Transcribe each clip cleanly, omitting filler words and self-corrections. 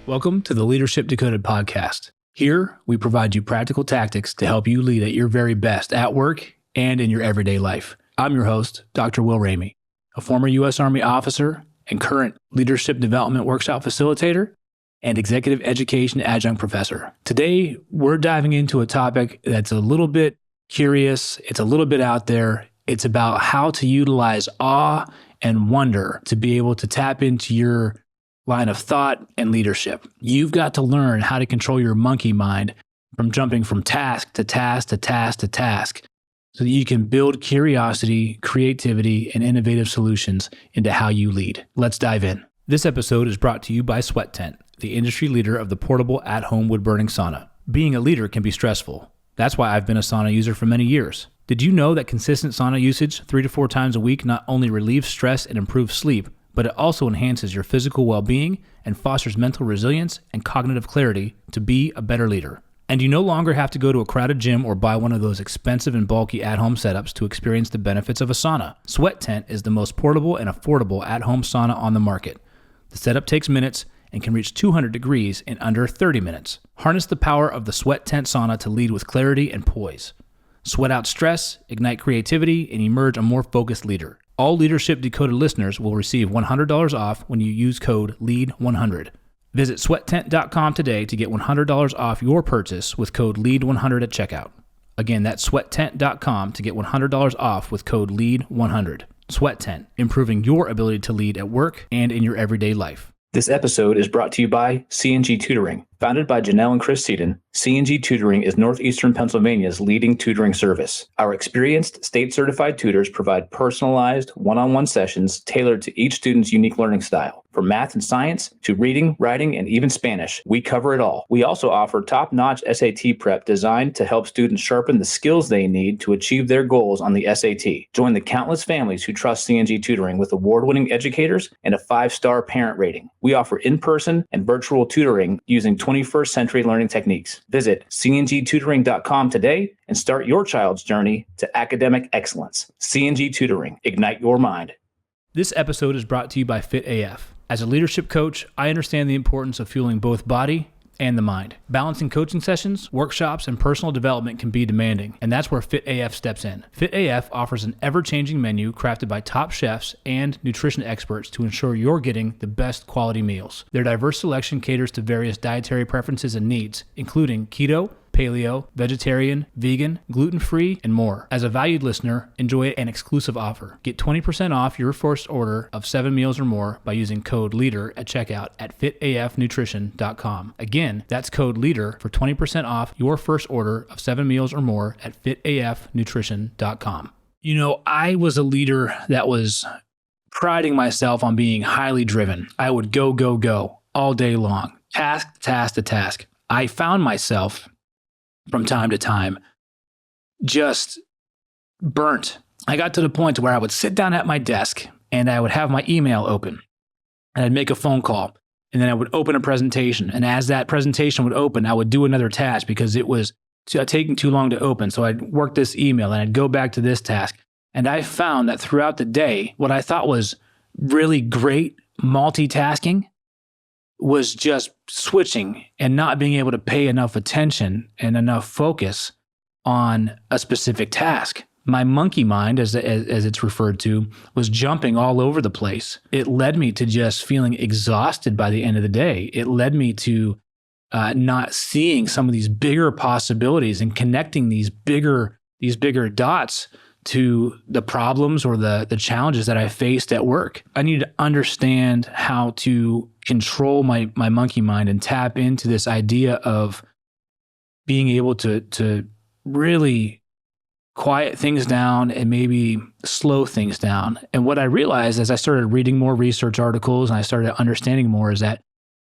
Welcome to the Leadership Decoded podcast. Here, we provide you practical tactics to help you lead at your very best at work and in your everyday life. I'm your host, Dr. Will Ramey, a former U.S. Army officer and current Leadership Development Workshop Facilitator and Executive Education Adjunct Professor. Today, we're diving into a topic that's a little bit curious, it's a little bit out there. It's about how to utilize awe and wonder to be able to tap into your line of thought and leadership. You've got to learn how to control your monkey mind from jumping from task to task to task to task so that you can build curiosity, creativity, and innovative solutions into how you lead. Let's dive in. This episode is brought to you by Sweat Tent, the industry leader of the portable at-home wood-burning sauna. Being a leader can be stressful. That's why I've been a sauna user for many years. Did you know that consistent sauna usage 3 to 4 times a week not only relieves stress and improves sleep, but it also enhances your physical well-being and fosters mental resilience and cognitive clarity to be a better leader. And you no longer have to go to a crowded gym or buy one of those expensive and bulky at-home setups to experience the benefits of a sauna. Sweat Tent is the most portable and affordable at-home sauna on the market. The setup takes minutes and can reach 200 degrees in under 30 minutes. Harness the power of the Sweat Tent sauna to lead with clarity and poise. Sweat out stress, ignite creativity, and emerge a more focused leader. All Leadership Decoded listeners will receive $100 off when you use code LEAD100. Visit sweattent.com today to get $100 off your purchase with code LEAD100 at checkout. Again, that's sweattent.com to get $100 off with code LEAD100. Sweat Tent, improving your ability to lead at work and in your everyday life. This episode is brought to you by C&G Tutoring. Founded by Janelle and Chris Seaton, C&G Tutoring is Northeastern Pennsylvania's leading tutoring service. Our experienced state-certified tutors provide personalized, one-on-one sessions tailored to each student's unique learning style. From math and science to reading, writing, and even Spanish, we cover it all. We also offer top-notch SAT prep designed to help students sharpen the skills they need to achieve their goals on the SAT. Join the countless families who trust C&G Tutoring with award-winning educators and a 5-star parent rating. We offer in-person and virtual tutoring using 21st century learning techniques. Visit cngtutoring.com today and start your child's journey to academic excellence. C&G Tutoring, ignite your mind. This episode is brought to you by Fit AF. As a leadership coach, I understand the importance of fueling both body and the mind. Balancing coaching sessions, workshops, and personal development can be demanding, and that's where Fit AF steps in. Fit AF offers an ever-changing menu crafted by top chefs and nutrition experts to ensure you're getting the best quality meals. Their diverse selection caters to various dietary preferences and needs, including keto, paleo, vegetarian, vegan, gluten-free, and more. As a valued listener, enjoy an exclusive offer. Get 20% off your first order of 7 meals or more by using code LEADER at checkout at fitafnutrition.com. Again, that's code LEADER for 20% off your first order of 7 meals or more at fitafnutrition.com. You know, I was a leader that was priding myself on being highly driven. I would go all day long, task to task. I found myself from time to time, just burnt. I got to the point where I would sit down at my desk and I would have my email open and I'd make a phone call and then I would open a presentation. And as that presentation would open, I would do another task because it was taking too long to open. So I'd work this email and I'd go back to this task. And I found that throughout the day, what I thought was really great multitasking was just switching and not being able to pay enough attention and enough focus on a specific task. My monkey mind, as it's referred to, was jumping all over the place. It led me to just feeling exhausted by the end of the day. It led me to not seeing some of these bigger possibilities and connecting these bigger dots to the problems or the challenges that I faced at work. I need to understand how to control my monkey mind and tap into this idea of being able to really quiet things down and maybe slow things down. And what I realized as I started reading more research articles and I started understanding more is that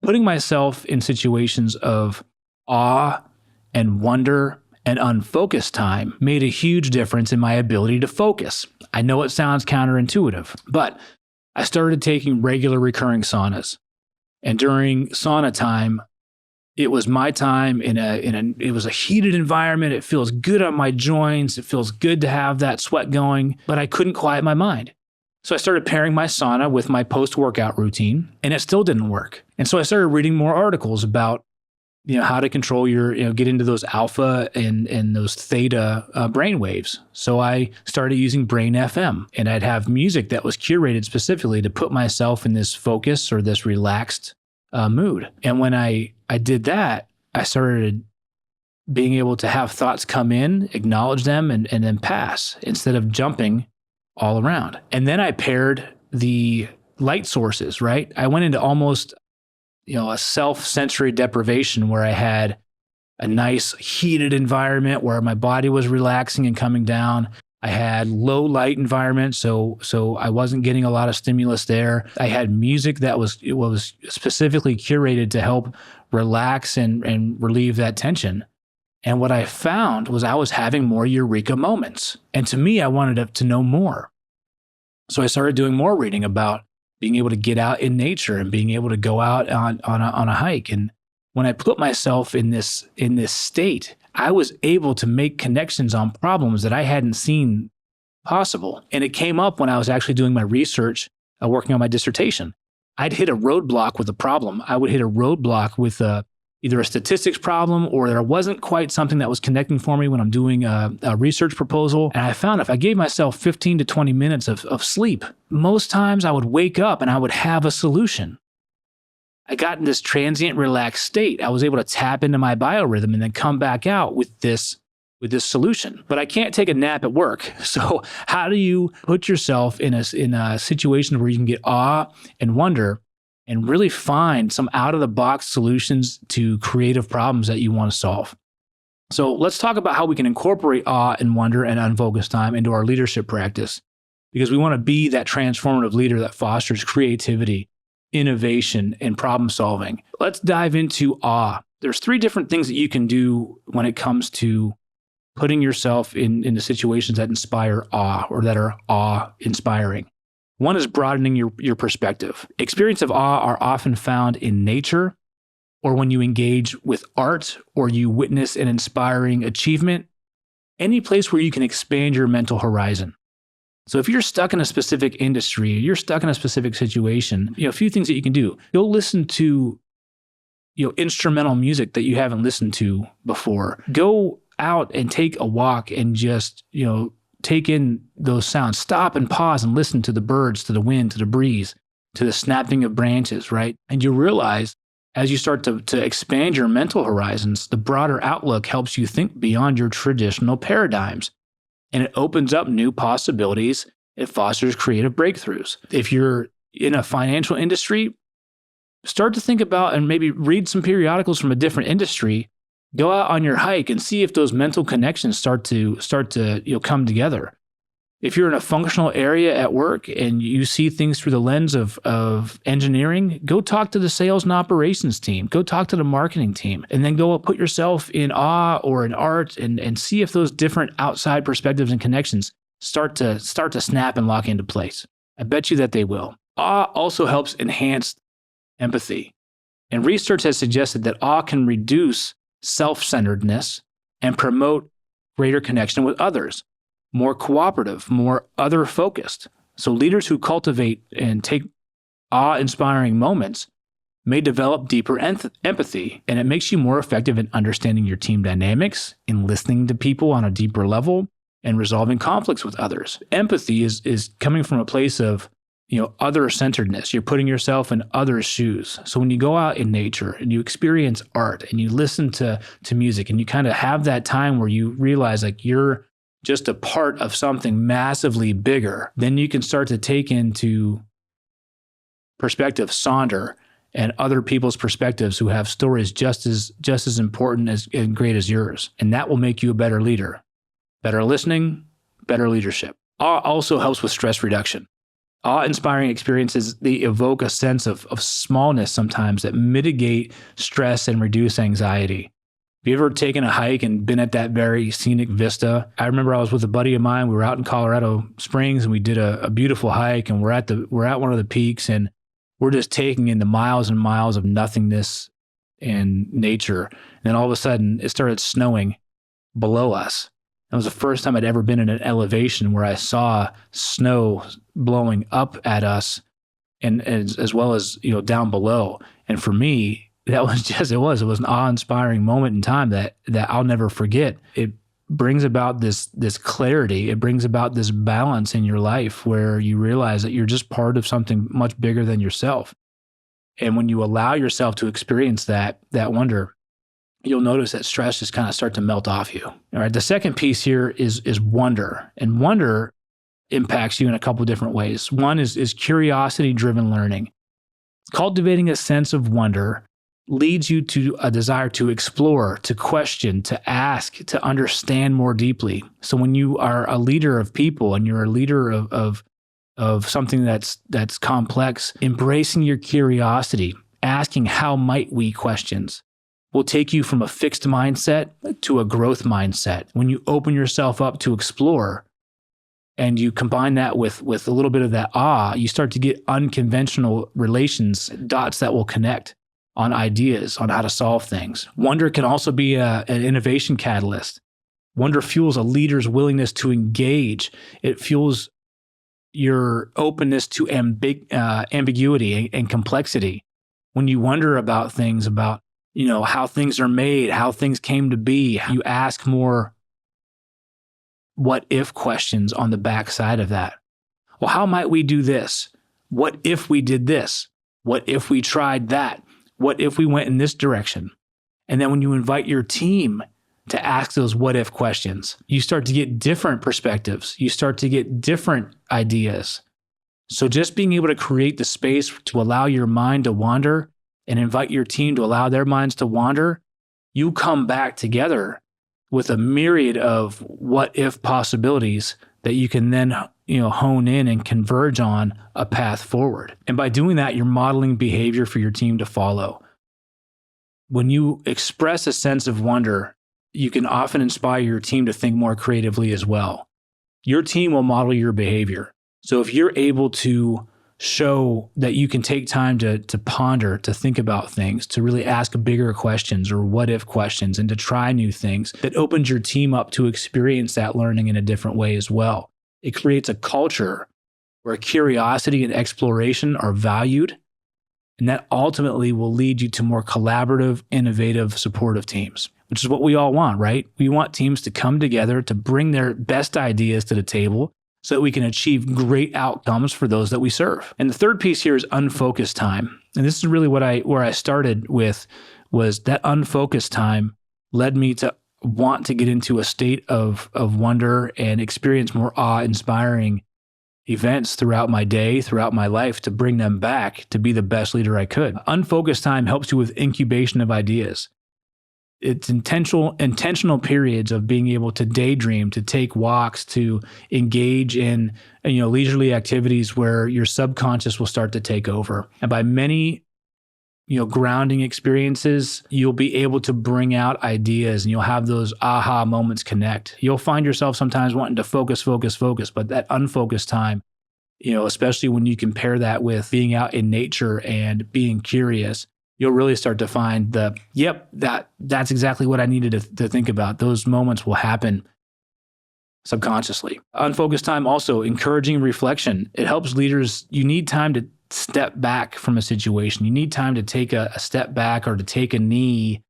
putting myself in situations of awe and wonder and unfocused time made a huge difference in my ability to focus. I know it sounds counterintuitive, but I started taking regular recurring saunas. And during sauna time, it was my time it was a heated environment. It feels good on my joints. It feels good to have that sweat going, but I couldn't quiet my mind. So I started pairing my sauna with my post-workout routine, and it still didn't work. And so I started reading more articles about, how to control your, get into those alpha and those theta brain waves. So I started using Brain FM, and I'd have music that was curated specifically to put myself in this focus or this relaxed mood. And when I did that, I started being able to have thoughts come in, acknowledge them, and then pass instead of jumping all around. And then I paired the light sources, right? I went into almost, a self-sensory deprivation where I had a nice heated environment where my body was relaxing and coming down. I had low light environment, so I wasn't getting a lot of stimulus there. I had music that was specifically curated to help relax and relieve that tension. And what I found was I was having more eureka moments. And to me, I wanted to know more. So I started doing more reading about being able to get out in nature and being able to go out on a hike. And when I put myself in this state, I was able to make connections on problems that I hadn't seen possible. And it came up when I was actually doing my research, working on my dissertation. I'd hit a roadblock with a problem. I would hit a roadblock with either a statistics problem, or there wasn't quite something that was connecting for me when I'm doing a research proposal. And I found if I gave myself 15 to 20 minutes of sleep, most times I would wake up and I would have a solution. I got in this transient relaxed state. I was able to tap into my biorhythm and then come back out with this solution. But I can't take a nap at work. So how do you put yourself in a situation where you can get awe and wonder and really find some out-of-the-box solutions to creative problems that you want to solve? So let's talk about how we can incorporate awe and wonder and unfocused time into our leadership practice, because we want to be that transformative leader that fosters creativity, innovation, and problem solving. Let's dive into awe. There's 3 different things that you can do when it comes to putting yourself into situations that inspire awe or that are awe-inspiring. One is broadening your perspective. Experiences of awe are often found in nature, or when you engage with art, or you witness an inspiring achievement, any place where you can expand your mental horizon. So if you're stuck in a specific industry, you're stuck in a specific situation, a few things that you can do. Go listen to instrumental music that you haven't listened to before. Go out and take a walk and just, take in those sounds. Stop and pause and listen to the birds, to the wind, to the breeze, to the snapping of branches, right? And you realize as you start to expand your mental horizons, the broader outlook helps you think beyond your traditional paradigms. And it opens up new possibilities. It fosters creative breakthroughs. If you're in a financial industry, start to think about and maybe read some periodicals from a different industry. Go out on your hike and see if those mental connections start to come together. If you're in a functional area at work and you see things through the lens of engineering, go talk to the sales and operations team. Go talk to the marketing team, and then go put yourself in awe or in art and see if those different outside perspectives and connections start to snap and lock into place. I bet you that they will. Awe also helps enhance empathy. And research has suggested that awe can reduce self-centeredness and promote greater connection with others, more cooperative, more other-focused. So leaders who cultivate and take awe-inspiring moments may develop deeper empathy, and it makes you more effective in understanding your team dynamics, in listening to people on a deeper level, and resolving conflicts with others. Empathy is coming from a place of other-centeredness. You're putting yourself in others' shoes. So when you go out in nature and you experience art and you listen to music and you kind of have that time where you realize like you're just a part of something massively bigger, then you can start to take into perspective Sonder and other people's perspectives who have stories just as important and great as yours. And that will make you a better leader. Better listening, better leadership. Awe also helps with stress reduction. Awe-inspiring experiences, they evoke a sense of smallness sometimes that mitigate stress and reduce anxiety. Have you ever taken a hike and been at that very scenic vista? I remember I was with a buddy of mine. We were out in Colorado Springs and we did a beautiful hike, and we're at one of the peaks, and we're just taking in the miles and miles of nothingness and nature. And then all of a sudden it started snowing below us. It was the first time I'd ever been in an elevation where I saw snow blowing up at us and as well as, down below. And for me, that was it was an awe-inspiring moment in time that I'll never forget. It brings about this clarity. It brings about this balance in your life where you realize that you're just part of something much bigger than yourself. And when you allow yourself to experience that wonder, you'll notice that stress just kind of start to melt off you. All right. The second piece here is wonder. And wonder impacts you in a couple of different ways. One is curiosity-driven learning. Cultivating a sense of wonder leads you to a desire to explore, to question, to ask, to understand more deeply. So when you are a leader of people and you're a leader of something that's complex, embracing your curiosity, asking how might we questions will take you from a fixed mindset to a growth mindset. When you open yourself up to explore and you combine that with a little bit of that awe, you start to get unconventional relations, dots that will connect on ideas, on how to solve things. Wonder can also be an innovation catalyst. Wonder fuels a leader's willingness to engage. It fuels your openness to ambiguity and complexity. When you wonder about things, about how things are made, how things came to be, you ask more what if questions on the backside of that. Well, how might we do this? What if we did this? What if we tried that? What if we went in this direction? And then when you invite your team to ask those what if questions, you start to get different perspectives. You start to get different ideas. So just being able to create the space to allow your mind to wander and invite your team to allow their minds to wander, you come back together with a myriad of what if possibilities that you can then hone in and converge on a path forward. And by doing that, you're modeling behavior for your team to follow. When you express a sense of wonder, you can often inspire your team to think more creatively as well. Your team will model your behavior. So if you're able to show that you can take time to ponder, to think about things, to really ask bigger questions or what if questions, and to try new things, that opens your team up to experience that learning in a different way as well. It creates a culture where curiosity and exploration are valued, and that ultimately will lead you to more collaborative, innovative, supportive teams, which is what we all want, right? We want teams to come together to bring their best ideas to the table so that we can achieve great outcomes for those that we serve. And the third piece here is unfocused time. And this is really where I started with, was that unfocused time led me to want to get into a state of wonder and experience more awe-inspiring events throughout my day, throughout my life, to bring them back to be the best leader I could. Unfocused time helps you with incubation of ideas. It's intentional periods of being able to daydream, to take walks, to engage in leisurely activities where your subconscious will start to take over. And by many grounding experiences, you'll be able to bring out ideas and you'll have those aha moments connect. You'll find yourself sometimes wanting to focus, but that unfocused time, especially when you compare that with being out in nature and being curious, you'll really start to find that's exactly what I needed to think about. Those moments will happen subconsciously. Unfocused time also encouraging reflection. It helps leaders. You need time to step back from a situation. You need time to take a step back or to take a knee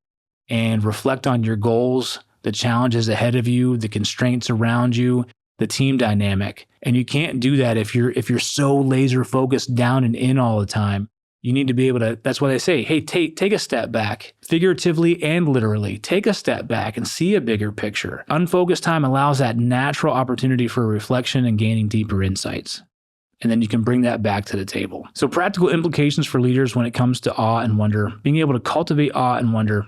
and reflect on your goals, the challenges ahead of you, the constraints around you, the team dynamic. And you can't do that if you're so laser focused down and in all the time. You need to be able to, that's why they say, hey, take a step back, figuratively and literally. Take a step back and see a bigger picture. Unfocused time allows that natural opportunity for reflection and gaining deeper insights. And then you can bring that back to the table. So practical implications for leaders when it comes to awe and wonder, being able to cultivate awe and wonder.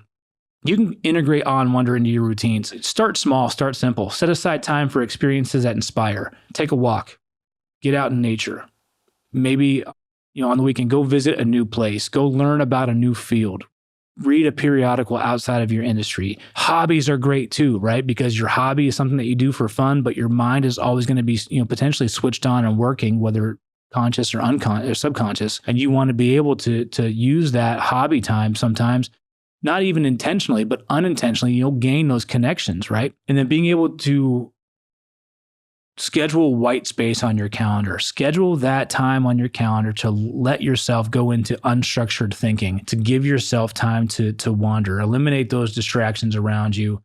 You can integrate awe and wonder into your routines. Start small, start simple. Set aside time for experiences that inspire. Take a walk, get out in nature. Maybe on the weekend, go visit a new place, go learn about a new field, read a periodical outside of your industry. Hobbies are great too, right? Because your hobby is something that you do for fun, but your mind is always going to be, potentially switched on and working, whether conscious or unconscious or subconscious. And you want to be able to use that hobby time sometimes not even intentionally, but unintentionally, you'll gain those connections, right? And then being able to schedule white space on your calendar, schedule that time on your calendar to let yourself go into unstructured thinking, to give yourself time to wander, eliminate those distractions around you,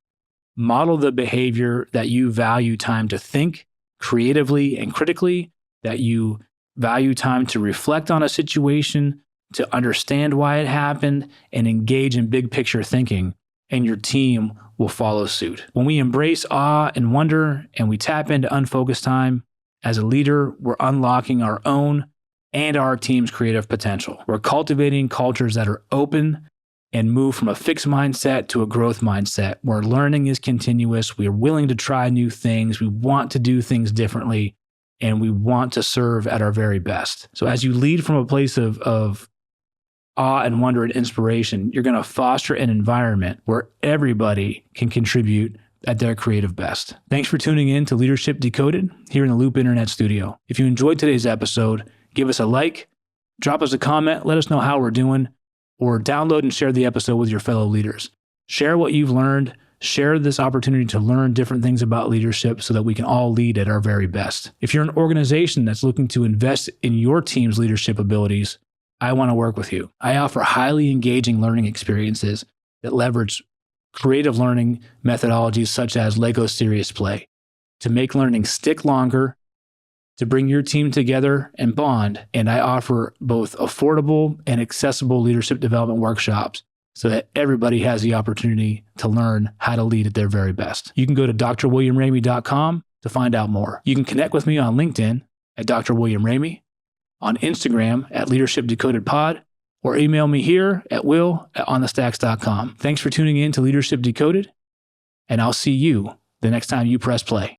model the behavior that you value time to think creatively and critically, that you value time to reflect on a situation, to understand why it happened, and engage in big picture thinking, and your team will follow suit. When we embrace awe and wonder and we tap into unfocused time, as a leader, we're unlocking our own and our team's creative potential. We're cultivating cultures that are open and move from a fixed mindset to a growth mindset, where learning is continuous. We are willing to try new things. We want to do things differently, and we want to serve at our very best. So as you lead from a place of awe and wonder and inspiration, you're going to foster an environment where everybody can contribute at their creative best. Thanks for tuning in to Leadership Decoded here in the Loop Internet Studio. If you enjoyed today's episode, give us a like, drop us a comment, let us know how we're doing, or download and share the episode with your fellow leaders. Share what you've learned. Share this opportunity to learn different things about leadership so that we can all lead at our very best. If you're an organization that's looking to invest in your team's leadership abilities, I want to work with you. I offer highly engaging learning experiences that leverage creative learning methodologies such as Lego Serious Play to make learning stick longer, to bring your team together and bond. And I offer both affordable and accessible leadership development workshops so that everybody has the opportunity to learn how to lead at their very best. You can go to drwilliamramey.com to find out more. You can connect with me on LinkedIn at Dr. William Ramey, on Instagram at Leadership Decoded Pod, or email me here at will@onthestacks.com. Thanks for tuning in to Leadership Decoded, and I'll see you the next time you press play.